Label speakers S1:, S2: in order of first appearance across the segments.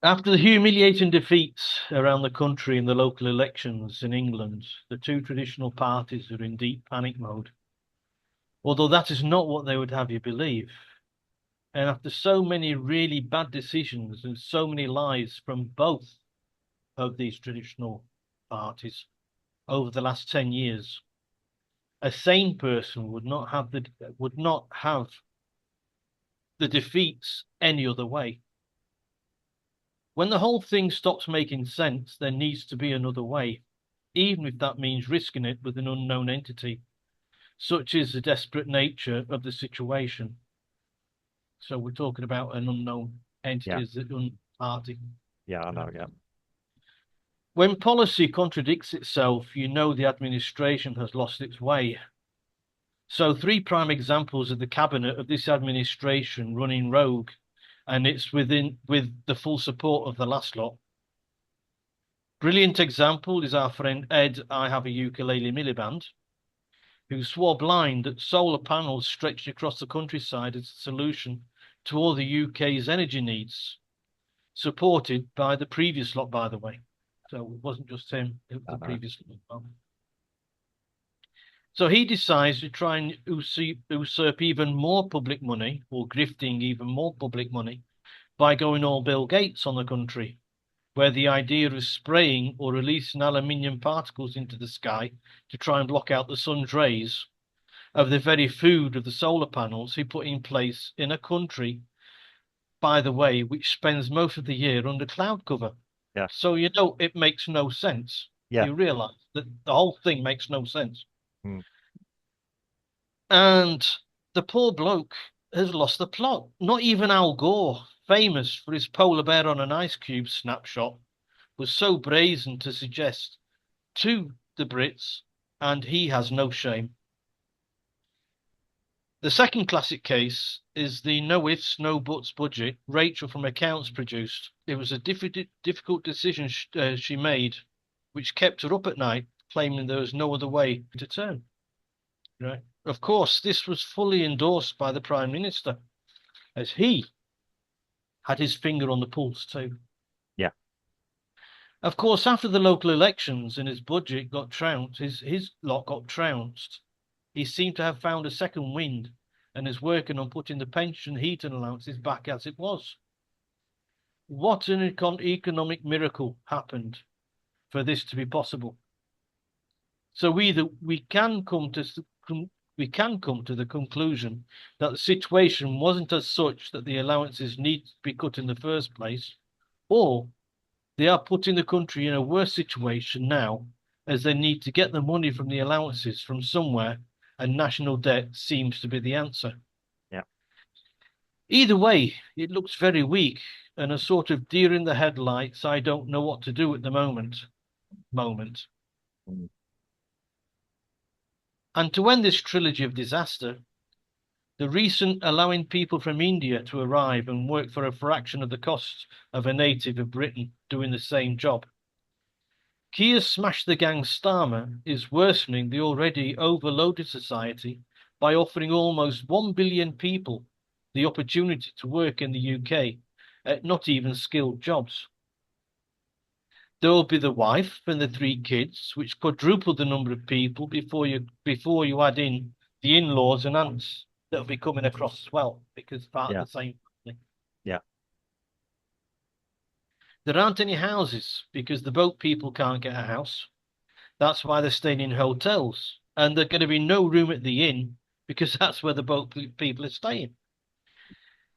S1: After the humiliating defeats around the country in the local elections in England, the two traditional parties are in deep panic mode. Although that is not what they would have you believe. And after so many really bad decisions and so many lies from both of these traditional parties over the last 10 years, a sane person would not have the defeats any other way. When the whole thing stops making sense, there needs to be another way, even if that means risking it with an unknown entity. Such is the desperate nature of the situation. So we're talking about an unknown entity
S2: Yeah,
S1: as the party.
S2: yeah, I know. Yeah,
S1: When policy contradicts itself, you know the administration has lost its way. So three prime examples of the cabinet of this administration running rogue, and it's with the full support of the last lot. Brilliant example is our friend Ed I Have a Ukulele Miliband, who swore blind that solar panels stretched across the countryside as a solution to all the UK's energy needs, supported by the previous lot, by the way. So it wasn't just him, it was
S2: I
S1: the
S2: know.
S1: previous lot. So he decides to try and usurp even more public money, or grifting even more public money, by going all Bill Gates on the country, where the idea of spraying or releasing aluminium particles into the sky to try and block out the sun's rays of the very food of the solar panels he put in place in a country, by the way, which spends most of the year under cloud cover.
S2: Yeah,
S1: So you know it makes no sense.
S2: yeah.
S1: You realize that the whole thing makes no sense.
S2: Mm.
S1: And the poor bloke has lost the plot. Not even Al Gore, famous for his polar bear on an ice cube snapshot, was so brazen to suggest to the Brits, and he has no shame. The second classic case is the no ifs, no buts budget Rachel from Accounts produced. It was a difficult decision she made, which kept her up at night, claiming there was no other way to turn. Right. Of course, this was fully endorsed by the Prime Minister, as he had his finger on the pulse too.
S2: Yeah.
S1: Of course, after the local elections and his budget got trounced, his lot got trounced, he seemed to have found a second wind and is working on putting the pension heating allowances back as it was. What an economic miracle happened for this to be possible. So either we can come to the conclusion that the situation wasn't as such that the allowances need to be cut in the first place, or they are putting the country in a worse situation now as they need to get the money from the allowances from somewhere, and national debt seems to be the answer.
S2: Yeah.
S1: Either way, it looks very weak and a sort of deer in the headlights, I don't know what to do at the moment.
S2: Mm.
S1: And to end this trilogy of disaster, the recent allowing people from India to arrive and work for a fraction of the cost of a native of Britain doing the same job. Keir's Smash the Gang Starmer is worsening the already overloaded society by offering almost 1 billion people the opportunity to work in the UK at not even skilled jobs. There will be the wife and the three kids, which quadruple the number of people before you add in the in-laws and aunts that will be coming across as well, because part of
S2: Yeah.
S1: the same family.
S2: Yeah.
S1: There aren't any houses because the boat people can't get a house. That's why they're staying in hotels. And there's going to be no room at the inn because that's where the boat people are staying.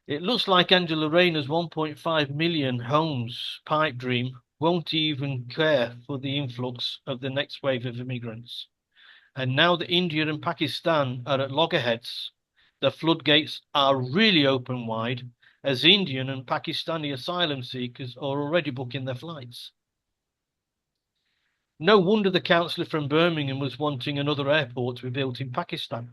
S1: It looks like Angela Rayner's 1.5 million homes pipe dream won't even care for the influx of the next wave of immigrants. And now that India and Pakistan are at loggerheads, the floodgates are really open wide as Indian and Pakistani asylum seekers are already booking their flights. No wonder the councillor from Birmingham was wanting another airport to be built in Pakistan.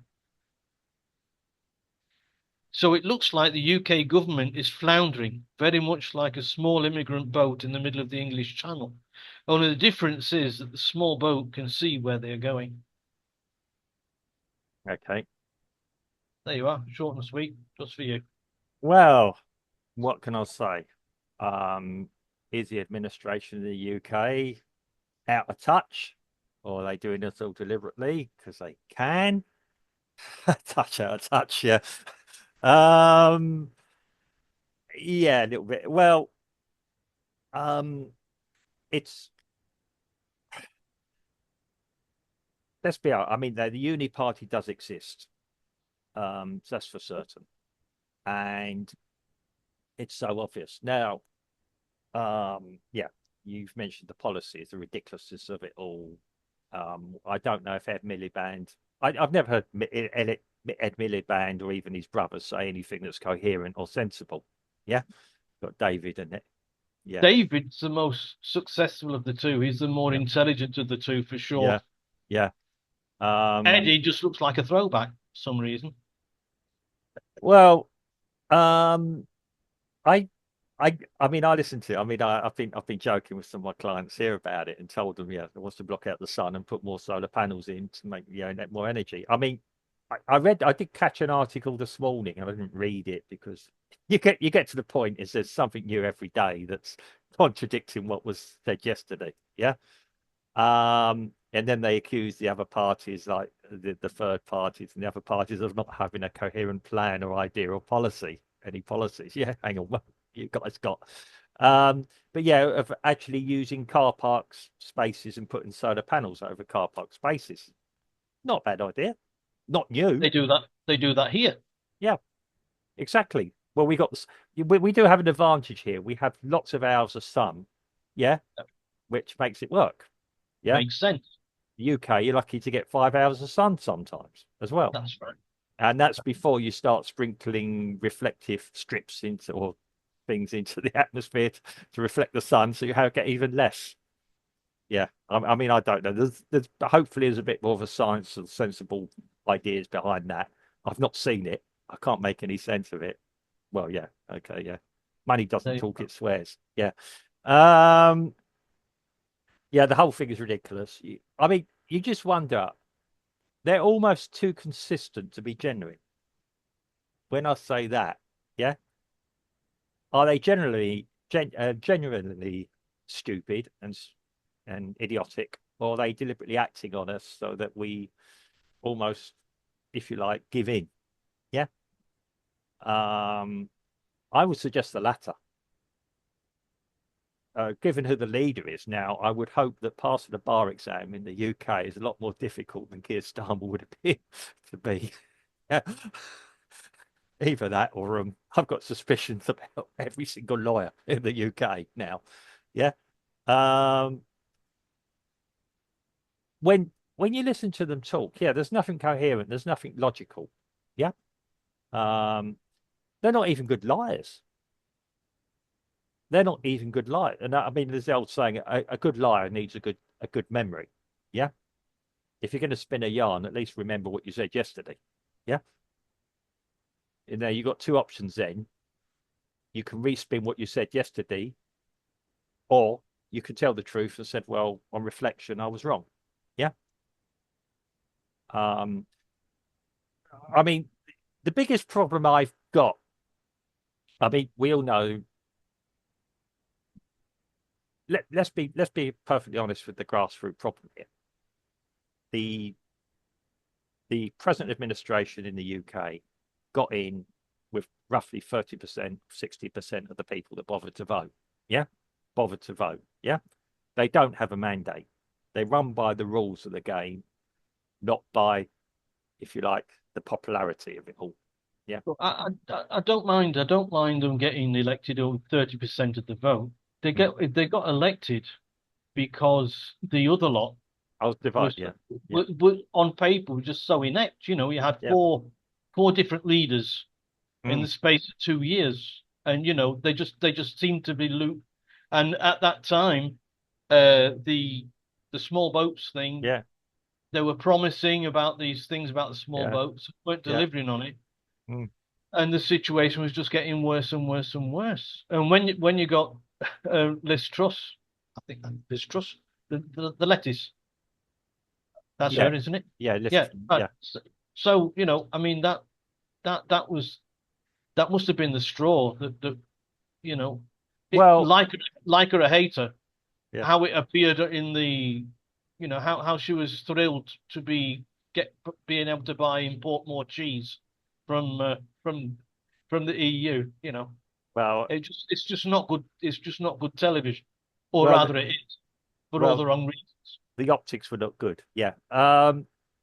S1: So it looks like the UK government is floundering, very much like a small immigrant boat in the middle of the English Channel. Only the difference is that the small boat can see where they are going.
S2: Okay.
S1: There you are, short and sweet, just for you.
S2: Well, what can I say? Um, is the administration in the UK out of touch, or are they doing this all deliberately because they can? Touch out of touch, yeah. Um, yeah, a little bit. Well, um, it's let's be honest. I mean, the Uni Party does exist. That's for certain, and it's so obvious now. Yeah, you've mentioned the policies, the ridiculousness of it all. I don't know if Ed Miliband. I've never heard Ed Miliband or even his brothers say anything that's coherent or sensible. Yeah, got David and it. Yeah,
S1: David's the most successful of the two. He's the more
S2: yeah,
S1: intelligent of the two for sure.
S2: yeah, yeah. Um,
S1: Eddie just looks like a throwback for some reason.
S2: well, um, I, I mean, I listened to it. I mean, I've been joking with some of my clients here about it and told them, yeah, it wants to block out the sun and put more solar panels in to make more energy. I mean, I did catch an article this morning, and I didn't read it because you get to the point is there's something new every day that's contradicting what was said yesterday. Yeah. And then they accuse the other parties, like the third parties and the other parties, of not having a coherent plan or idea or policy, any policies. Yeah, hang on, what you guys got? But yeah, of actually using car parks spaces and putting solar panels over car park spaces. Not a bad idea. Not new.
S1: They do that. They do that here.
S2: Yeah, exactly. Well, we do have an advantage here. We have lots of hours of sun. Yeah, which makes it work. Yeah.
S1: Makes sense.
S2: UK, you're lucky to get 5 hours of sun sometimes as well.
S1: That's right.
S2: And that's before you start sprinkling reflective strips into or things into the atmosphere to reflect the sun, so you get even less. Yeah, I mean, I don't know. There's hopefully there's a bit more of a science and sensible ideas behind that. I've not seen it. I can't make any sense of it. Well, yeah, okay, yeah. Money doesn't
S1: They,
S2: talk; it swears. Yeah. Um, yeah, the whole thing is ridiculous. I mean, you just wonder they're almost too consistent to be genuine. When I say that, yeah, are they genuinely stupid and idiotic, or are they deliberately acting on us so that we almost, if you like, give in? Yeah. Um, I would suggest the latter. Given who the leader is now, I would hope that passing the bar exam in the UK is a lot more difficult than Keir Starmer would appear to be. Yeah. Either that or I've got suspicions about every single lawyer in the UK now. Yeah. Um, when you listen to them talk, yeah, there's nothing coherent, there's nothing logical. Yeah. Um, they're not even good liars. They're not even good liars. And I mean, there's the old saying, a good liar needs a good memory. Yeah. If you're going to spin a yarn, at least remember what you said yesterday. Yeah. And now you've got two options then. You can respin what you said yesterday, or you could tell the truth and said, well, on reflection, I was wrong. Yeah. Um, I mean, the biggest problem I've got, I mean, we all know, let's be perfectly honest with the grassroots problem here. The the present administration in the UK got in with roughly 30%, 60% of the people that bothered to vote. Yeah. Bothered to vote. Yeah. They don't have a mandate. They run by the rules of the game, not by, if you like, the popularity of it all. Yeah.
S1: But I don't mind. I don't mind them getting elected over 30% of the vote.
S2: Mm.
S1: They got elected because the other lot
S2: I was divided.
S1: was,
S2: Yeah. Yeah.
S1: on paper were just so inept. You know, you had
S2: Yeah.
S1: four different leaders in
S2: Mm.
S1: the space of 2 years, and you know they just seemed to be loop. And at that time, the small boats thing,
S2: Yeah.
S1: they were promising about these things about the small
S2: Yeah.
S1: boats, weren't
S2: Yeah.
S1: delivering on it,
S2: Mm.
S1: and the situation was just getting worse and worse and worse. And when you got Liz Truss, I think Liz Truss, the lettuce, that's
S2: Yeah.
S1: her, isn't it?
S2: Yeah.
S1: Yeah.
S2: Yeah.
S1: So you know, I mean that was that must have been the straw that you know.
S2: Well,
S1: like her a hater,
S2: yeah.
S1: how it appeared in the, how she was thrilled to get being able to import more cheese from from from the EU.
S2: Well,
S1: It's just not good. It's just not good television, or
S2: well,
S1: rather, it is for all
S2: well,
S1: the wrong reasons.
S2: the optics were not good. Yeah.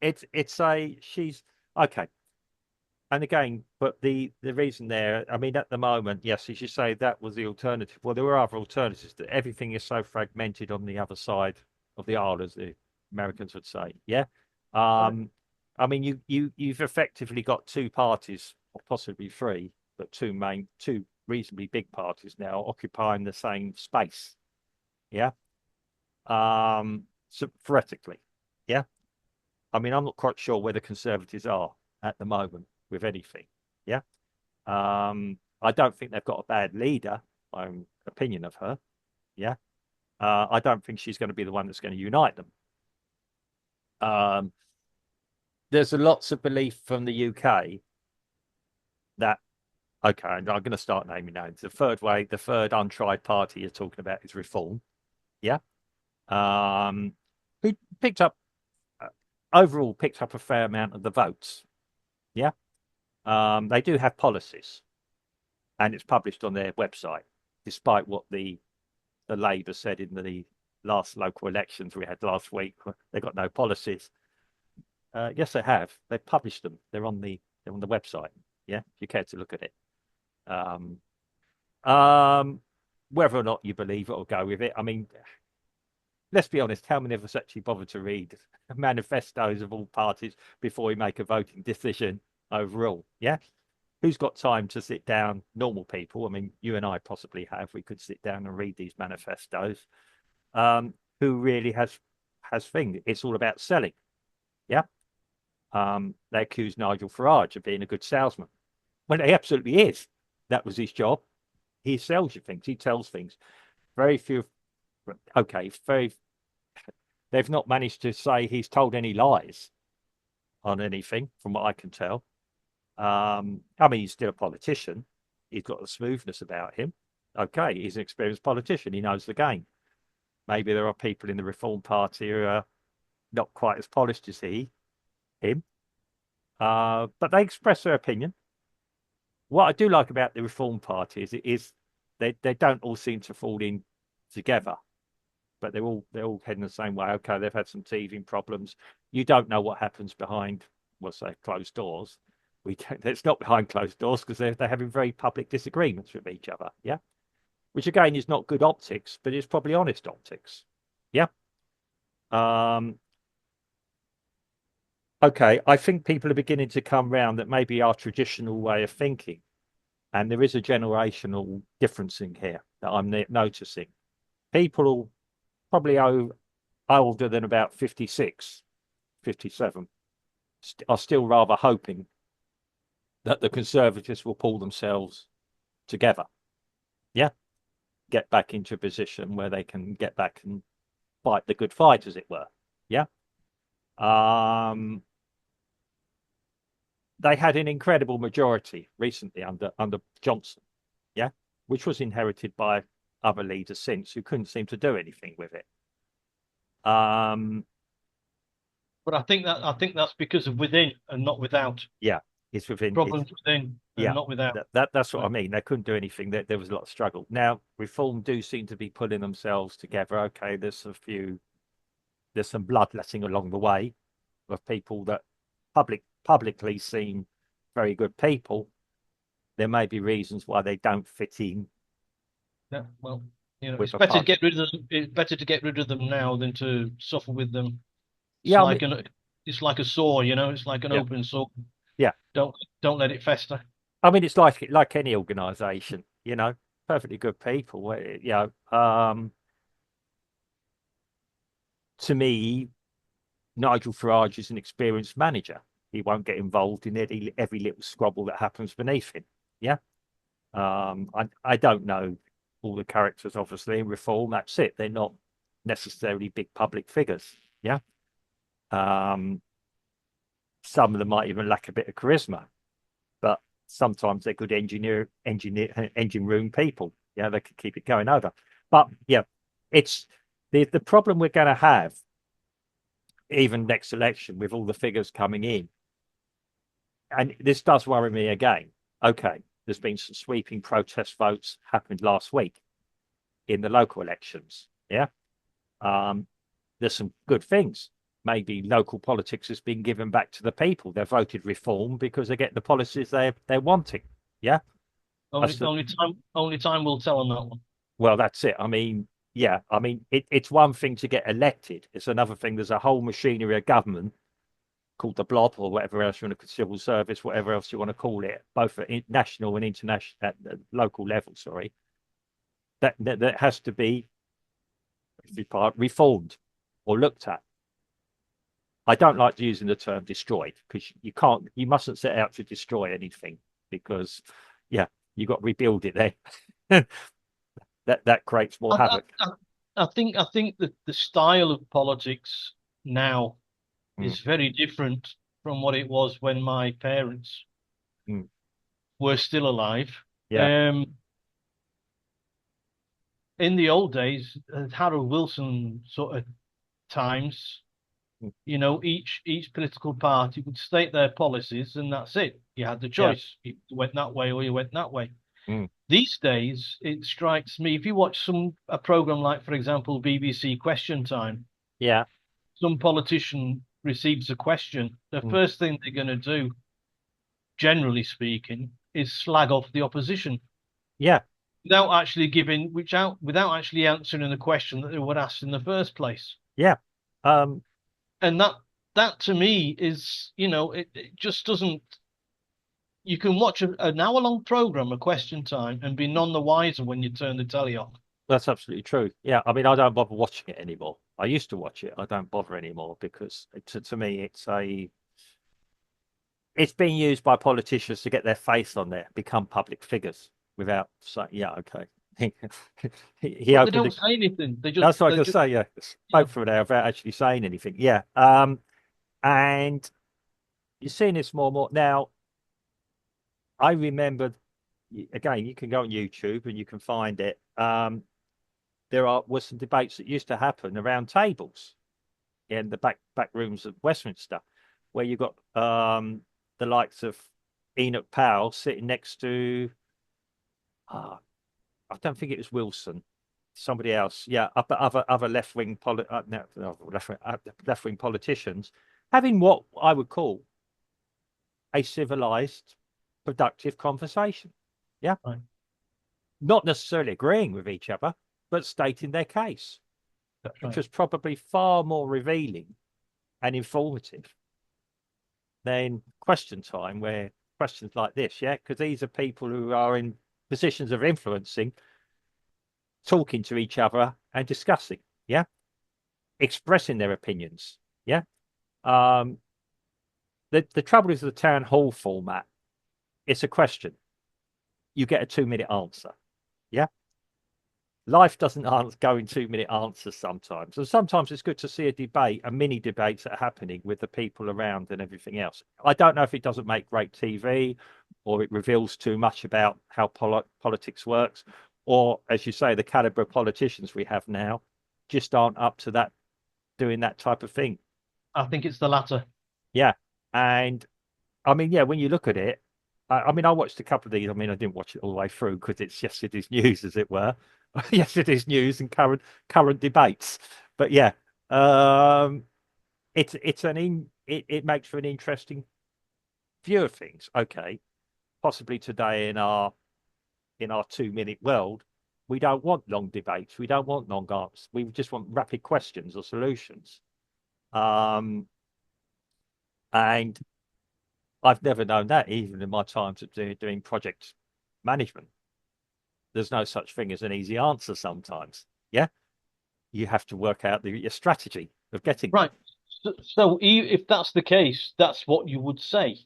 S2: It's a she's okay. And again, but the reason there, I mean, at the moment, yes, as you say, that was the alternative. Well, there were other alternatives. That everything is so fragmented on the other side of the aisle, as the Americans would say. Yeah.
S1: Right.
S2: Um, I mean, you've effectively got two parties, or possibly three, but two reasonably big parties now occupying the same space. Yeah. So theoretically, yeah. I mean, I'm not quite sure where the Conservatives are at the moment with anything. Yeah. I don't think they've got a bad leader, my own opinion of her. Yeah. I don't think she's going to be the one that's going to unite them. Um, there's a lots of belief from the UK that, okay, I'm going to start naming names. The third untried party you're talking about is Reform. Yeah. Um, who picked up, uh, overall picked up a fair amount of the votes. Yeah. They do have policies, and it's published on their website, despite what the Labour said in the last local elections we had last week. They've got no policies. Yes, they have. They've published them. They're on the website. Yeah, if you care to look at it. Um, um, whether or not you believe it or go with it, I mean, let's be honest. How many of us actually bother to read manifestos of all parties before we make a voting decision overall? Yeah, who's got time to sit down? Normal people. I mean, you and I possibly have. We could sit down and read these manifestos. Who really has thing? It's all about selling. Yeah. They accuse Nigel Farage of being a good salesman. Well, he absolutely is. That was his job. He sells you things. He tells things. Very few. Okay, very. They've not managed to say he's told any lies on anything, from what I can tell. I mean, he's still a politician. He's got a smoothness about him. Okay, he's an experienced politician. He knows the game. Maybe there are people in the Reform Party who are not quite as polished as him. But they express their opinion. What I do like about the Reform Party is they don't all seem to fall in together, but they're all heading the same way. Okay, they've had some teething problems. You don't know what happens behind, well, say, closed doors. It's not behind closed doors because they're having very public disagreements with each other. Yeah, which again is not good optics, but it's probably honest optics. Yeah. Um, okay, I think people are beginning to come round that maybe our traditional way of thinking, and there is a generational difference in here that I'm noticing. People probably older than about 56, 57 are still rather hoping that the Conservatives will pull themselves together. Yeah, get back into a position where they can get back and fight the good fight, as it were. Yeah. Um, they had an incredible majority recently under Johnson, yeah, which was inherited by other leaders since who couldn't seem to do anything with it. Um,
S1: But I think that's because of within and not without.
S2: yeah, it's
S1: Problems within and
S2: yeah,
S1: not without.
S2: that's what I mean. They couldn't do anything. There was a lot of struggle. Now Reform do seem to be pulling themselves together. Okay, there's some bloodletting along the way of people that publicly seem very good people. There may be reasons why they don't fit in
S1: Yeah, well, it's
S2: with a
S1: better to
S2: party.
S1: get rid of them. It's better to get rid of them now than to suffer with them. It's
S2: Yeah, I
S1: like
S2: mean,
S1: an it's like a sore, It's like an
S2: yeah,
S1: open sore.
S2: yeah.
S1: Don't let it fester.
S2: I mean, it's like any organisation, perfectly good people. To me, Nigel Farage is an experienced manager. He won't get involved in every little squabble that happens beneath him. Yeah. I don't know all the characters, obviously, in Reform. That's it. They're not necessarily big public figures. Yeah. Um, some of them might even lack a bit of charisma, but sometimes they're good engine room people. Yeah, they could keep it going over. But yeah, it's the problem we're going to have even next election with all the figures coming in. And this does worry me again. Okay, there's been some sweeping protest votes happened last week in the local elections. Yeah. There's some good things. Maybe local politics has been given back to the people. They've voted reform because they get the policies they're wanting. Yeah.
S1: Only time will tell on that one.
S2: Well, that's it. I mean, yeah, I mean, it's one thing to get elected. It's another thing. There's a whole machinery of government called the blob or whatever else you want to civil service, whatever else you want to call it, both at national and international, at the local level, sorry, that has to be reformed or looked at. I don't like using the term destroyed because you mustn't set out to destroy anything because, yeah, you've got to rebuild it then. that creates more havoc.
S1: I think that the style of politics now is very different from what it was when my parents were still alive.
S2: Yeah.
S1: In the old days, Harold Wilson sort of times, you know, each political party would state their policies and that's it. You had the choice. You went that way or you went that way. These days, it strikes me, if you watch a program like, for example, BBC Question Time,
S2: yeah,
S1: some politician receives a question, the first thing they're going to do, generally speaking, is slag off the opposition.
S2: Yeah.
S1: Without actually without actually answering the question that they were asked in the first place.
S2: Yeah.
S1: And that to me is, you know, it just doesn't. You can watch an hour-long program, a Question Time, and be none the wiser when you turn the telly off.
S2: That's absolutely true. Yeah, I mean, I don't bother watching it anymore. I used to watch it. I don't bother anymore because to me, it's being used by politicians to get their face on there, become public figures without saying, yeah, okay.
S1: They don't say anything.
S2: That's what I can say. Yeah, spoke for an hour without actually saying anything. Yeah, and you're seeing this more and more now. I remember, again, you can go on YouTube and you can find it. There were some debates that used to happen around tables in the back rooms of Westminster, where you got the likes of Enoch Powell sitting next to, I don't think it was Wilson, somebody else. Yeah, other left-wing left-wing politicians having what I would call a civilized, productive conversation. Yeah.
S1: Right.
S2: Not necessarily agreeing with each other, but stating their case, which was probably far more revealing and informative than Question Time, where questions like this, yeah, because these are people who are in positions of influencing, talking to each other and discussing, yeah, expressing their opinions, yeah. The trouble is the town hall format. It's a question. You get a 2-minute answer. Yeah. Life doesn't go in 2-minute answers sometimes. And sometimes it's good to see a debate, a mini debates that are happening with the people around and everything else. I don't know if it doesn't make great TV or it reveals too much about how politics works, or as you say, the caliber of politicians we have now just aren't up to that, doing that type of thing.
S1: I think it's the latter.
S2: Yeah. And I mean, yeah, when you look at it, I mean, I watched a couple of these. I mean, I didn't watch it all the way through because it's yesterday's news, as it were. Yesterday's news and current debates. But yeah, it makes for an interesting view of things. Okay, possibly today in our 2-minute world, we don't want long debates. We don't want long answers. We just want rapid questions or solutions. And I've never known that, even in my times of doing project management. There's no such thing as an easy answer sometimes. Yeah. You have to work out your strategy of getting
S1: right. So if that's the case, that's what you would say.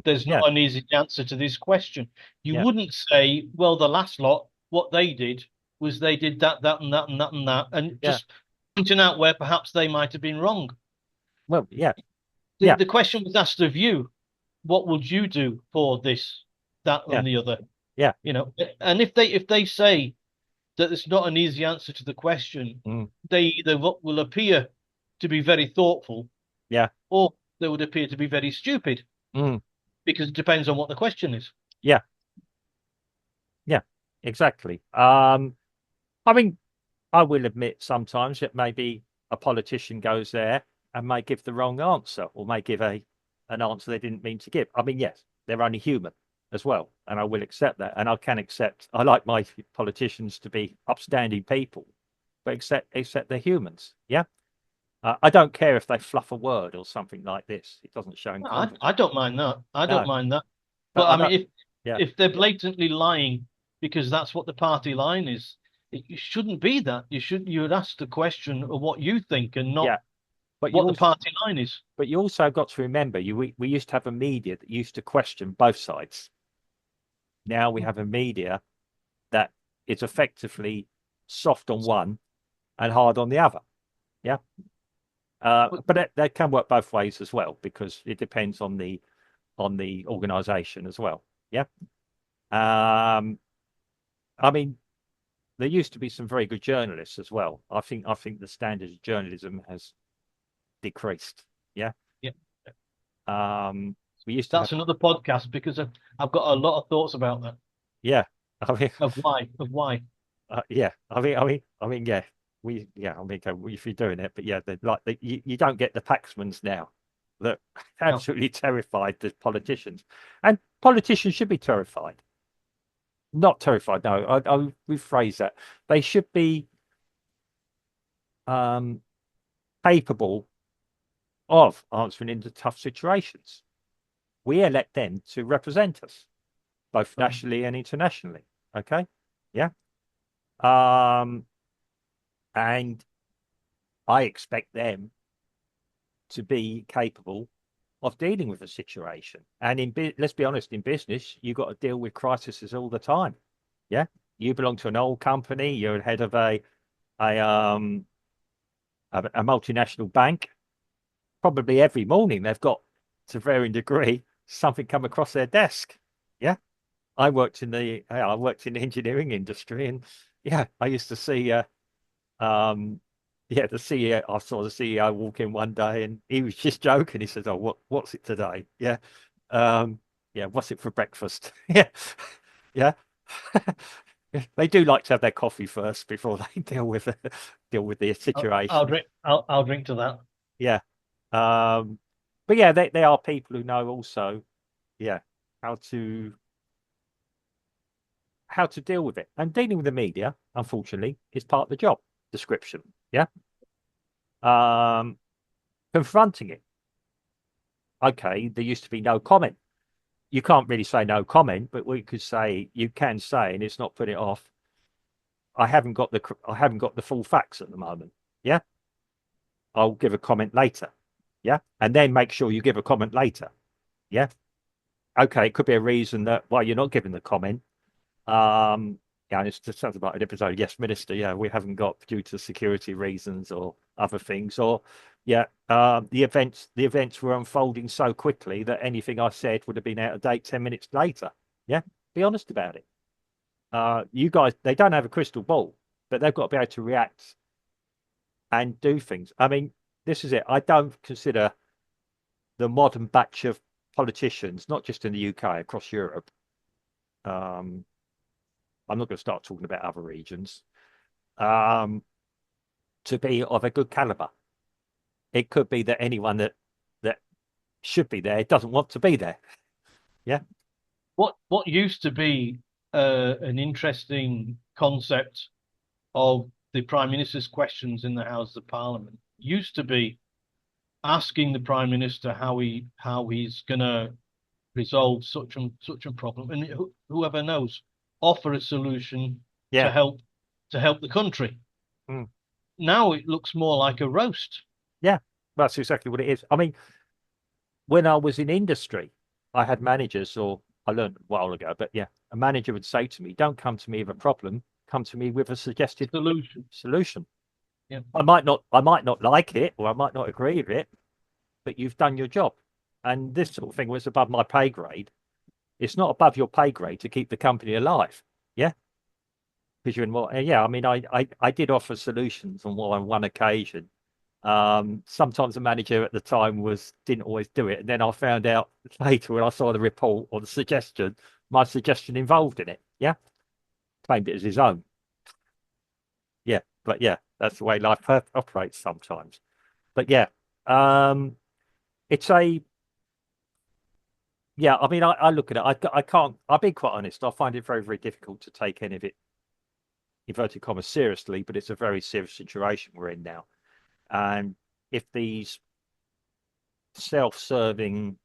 S1: There's not an easy answer to this question. You wouldn't say, well, the last lot, what they did was they did that, and that, and that, and that, and just pointing out where perhaps they might have been wrong.
S2: Well, yeah.
S1: The question was asked of you. What would you do for this, that, and the other?
S2: Yeah.
S1: You know, and if they say that it's not an easy answer to the question.
S2: Mm.
S1: They either will appear to be very thoughtful,
S2: Yeah.
S1: or they would appear to be very stupid,
S2: Mm.
S1: because it depends on what the question is.
S2: Yeah. Yeah. Exactly. I mean, I will admit sometimes that maybe a politician goes there and may give the wrong answer, or may give an answer they didn't mean to give. I mean, yes, they're only human as well, and I will accept that. And I can accept. I like my politicians to be upstanding people, but accept they're humans. Yeah. I don't care if they fluff a word or something like this. It doesn't show confidence.
S1: I don't mind that. I don't
S2: No,
S1: mind that.
S2: but
S1: But
S2: I
S1: I mean,
S2: don't. Yeah.
S1: if they're blatantly lying because that's what the party line is, it shouldn't be that. You would ask the question of what you think and not
S2: Yeah. But you
S1: what the
S2: also,
S1: party line is.
S2: but you also got to remember, we used to have a media that used to question both sides. Now we have a media that is effectively soft on one and hard on the other. Yeah. But that can work both ways as well, because it depends on the organization as well. Yeah. Um, I mean, there used to be some very good journalists as well. I think the standard of journalism has decreased. Yeah.
S1: Yeah,
S2: We used to have.
S1: that's another podcast because I've got a lot of thoughts about that,
S2: Yeah. I mean,
S1: of why.
S2: yeah. I mean, yeah. I mean, if you're doing it, but yeah, you don't get the Paxmans now that
S1: No.
S2: absolutely terrified the politicians, and politicians should be terrified. Not terrified. No, I'll rephrase that. They should be um, capable of answering into tough situations. We elect them to represent us, both nationally and internationally. Okay, yeah. Um, and I expect them to be capable of dealing with a situation. And let's be honest, in business, you've got to deal with crises all the time. Yeah, you belong to an old company. You're head of a um a multinational bank. Probably every morning they've got, to varying degree, something come across their desk. Yeah, I worked in the engineering industry, and yeah, I used to see um yeah, the CEO. I saw the CEO walk in one day, and he was just joking. He said, "Oh, what's it today?" Yeah, um, yeah, what's it for breakfast? Yeah, yeah. They do like to have their coffee first before they deal with the
S1: I'll
S2: situation.
S1: drink. I'll drink to that.
S2: Yeah, but yeah, they are people who know also, yeah, how to deal with it. And dealing with the media, unfortunately, is part of the job description. Yeah. Um, Confronting it. Okay, there used to be no comment. You can't really say no comment, but we could say, you can say, and it's not put it off. I haven't got the full facts at the moment. Yeah. I'll give a comment later. Yeah. And then make sure you give a comment later. Yeah. Okay, it could be a reason that why you're not giving the comment. Yeah, and it sounds about an episode. Yes, Minister. Yeah, we haven't got due to security reasons or other things, or yeah, the events were unfolding so quickly that anything I said would have been out of date 10 minutes later. Yeah, be honest about it. You guys, they don't have a crystal ball, but they've got to be able to react and do things. I mean, this is it. I don't consider the modern batch of politicians, not just in the UK, across Europe. Um, I'm not going to start talking about other regions, um, to be of a good caliber. It could be that anyone that should be there doesn't want to be there. Yeah.
S1: What used to be an interesting concept of the Prime Minister's questions in the House of Parliament used to be asking the Prime Minister how he's going to resolve such a problem, and whoever knows, offer a solution to
S2: Yeah.
S1: help the country.
S2: Mm.
S1: Now it looks more like a roast.
S2: Yeah. That's exactly what it is. I mean, when I was in industry, I had managers, or I learned a while ago, but yeah, a manager would say to me, "Don't come to me with a problem. Come to me with a suggested solution.
S1: Yeah.
S2: I might not like it, or I might not agree with it, but you've done your job." And this sort of thing was above my pay grade. It's not above your pay grade to keep the company alive. Yeah. because you're in more. Yeah, I mean, I did offer solutions on one occasion. Sometimes the manager at the time didn't always do it, and then I found out later when I saw the report or the suggestion, my suggestion involved in it. Yeah, claimed it as his own. Yeah, but yeah, that's the way life operates sometimes. But yeah, um, it's a yeah. I mean, I look at it. I can't. I'll be quite honest. I find it very, very difficult to take any of it, inverted commas, seriously. But it's a very serious situation we're in now. And if these self-serving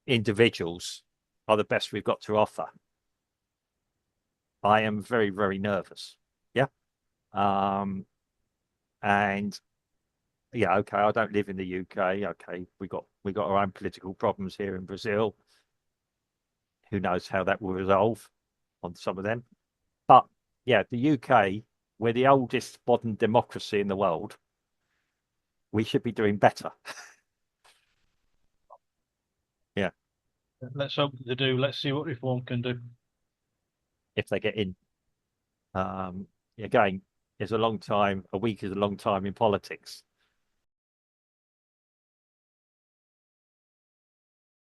S2: individuals are the best we've got to offer, I am very, very nervous. Yeah. Um, and yeah, okay, I don't live in the UK. Okay, we got our own political problems here in Brazil. Who knows how that will resolve on some of them? But yeah, the UK, we're the oldest modern democracy in the world. We should be doing better. Yeah,
S1: Let's hope they do. Let's see what reform can do.
S2: if they get in. Again, it's a long time. A week is a long time in politics.